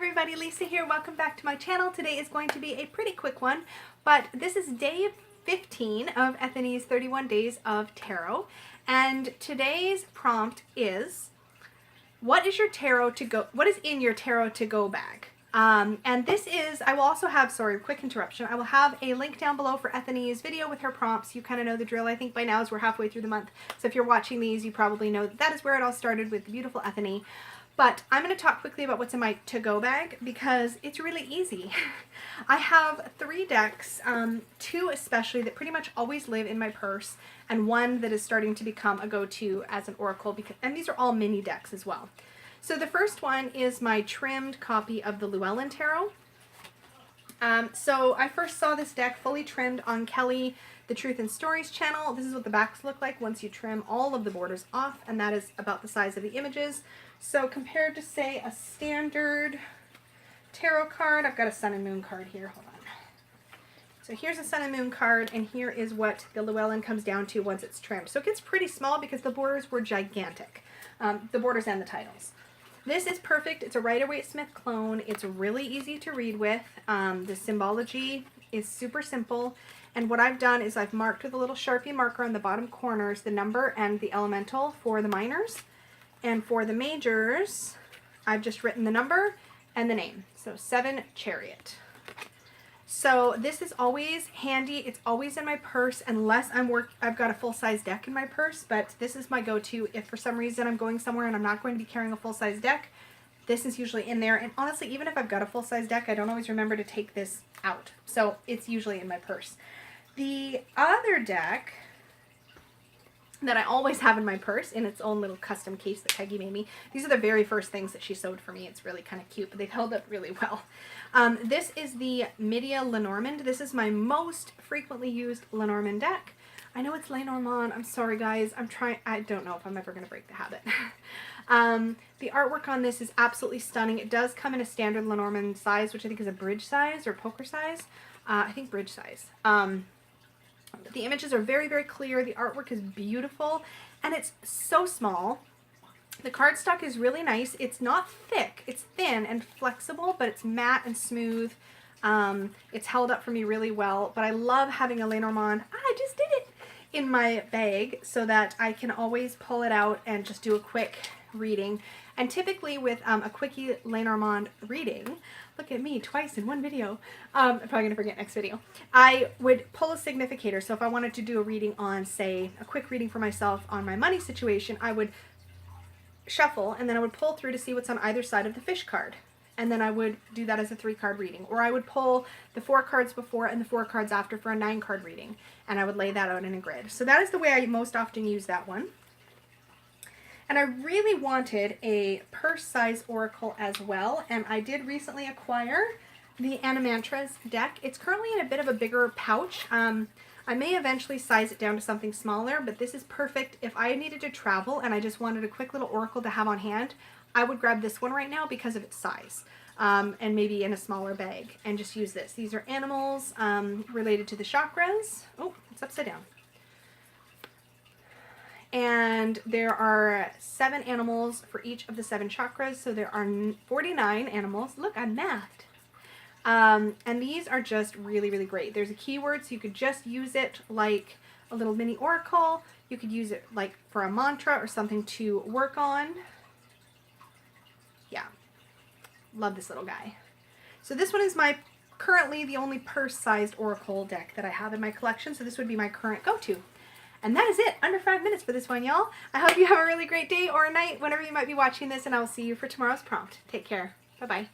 everybody, Lisa here. Welcome back to my channel. Today is going to be a pretty quick one, but this is day 15 of Ethany's 31 Days of Tarot, and today's prompt is, what is in your tarot to go bag? And this is, I will also have, quick interruption, I will have a link down below for Ethany's video with her prompts. You kind of know the drill. I think by now as we're halfway through the month, so if you're watching these, you probably know that is where it all started with the beautiful Ethany. But I'm going to talk quickly about what's in my to-go bag because it's really easy. I have 3 decks, 2 especially that pretty much always live in my purse, and one that is starting to become a go-to as an oracle, and these are all mini decks as well. So the first one is my trimmed copy of the Llewellyn Tarot. So I first saw this deck fully trimmed on Kelly, the Truth and Stories channel. This is what the backs look like once you trim all of the borders off, and that is about the size of the images. So compared to, say, a standard tarot card, I've got a Sun and Moon card here. Hold on. So here's a Sun and Moon card, and here is what the Llewellyn comes down to once it's trimmed. So it gets pretty small because the borders were gigantic, the borders and the titles. This is perfect. It's a Rider-Waite-Smith clone. It's really easy to read with. The symbology is super simple. And what I've done is I've marked with a little Sharpie marker on the bottom corners the number and the elemental for the minors. And for the majors, I've just written the number and the name. So 7 Chariot. So this is always handy. It's always in my purse unless I've got a full-size deck in my purse, but this is my go-to if for some reason I'm going somewhere and I'm not going to be carrying a full-size deck. This is usually in there, and honestly, even if I've got a full-size deck, I don't always remember to take this out. So it's usually in my purse. The other deck that I always have in my purse in its own little custom case that Peggy made me. These are the very first things that she sewed for me. It's really kind of cute, but they've held up really well. This is the Medea Lenormand. This is my most frequently used Lenormand deck. I know it's Lenormand. I'm sorry, guys. I don't know if I'm ever going to break the habit. The artwork on this is absolutely stunning. It does come in a standard Lenormand size, which I think is a bridge size or poker size. I think bridge size. The images are very, very clear. The artwork is beautiful, and it's so small. The cardstock is really nice. It's not thick. It's thin and flexible, but it's matte and smooth. It's held up for me really well, but I love having a Lenormand. I just did it in my bag so that I can always pull it out and just do a quick reading. And typically with a quickie Lenormand reading, look at me twice in one video, I'm probably going to forget next video, I would pull a significator. So if I wanted to do a reading on, say, a quick reading for myself on my money situation, I would shuffle and then I would pull through to see what's on either side of the fish card. And then I would do that as a 3-card reading. Or I would pull the 4 cards before and the 4 cards after for a 9-card reading. And I would lay that out in a grid. So that is the way I most often use that one. And I really wanted a purse-size oracle as well, and I did recently acquire the Animantras deck. It's currently in a bit of a bigger pouch. I may eventually size it down to something smaller, but this is perfect. If I needed to travel and I just wanted a quick little oracle to have on hand, I would grab this one right now because of its size, and maybe in a smaller bag, and just use this. These are animals related to the chakras. Oh, it's upside down. And there are 7 animals for each of the 7 chakras, so there are 49 animals. Look, I mathed. And these are just really, really great. There's a keyword, so you could just use it like a little mini oracle. You could use it like for a mantra or something to work on. Yeah, love this little guy. So this one is currently the only purse-sized oracle deck that I have in my collection, so this would be my current go-to. And that is it. Under 5 minutes for this one, y'all. I hope you have a really great day or a night whenever you might be watching this, and I will see you for tomorrow's prompt. Take care. Bye-bye.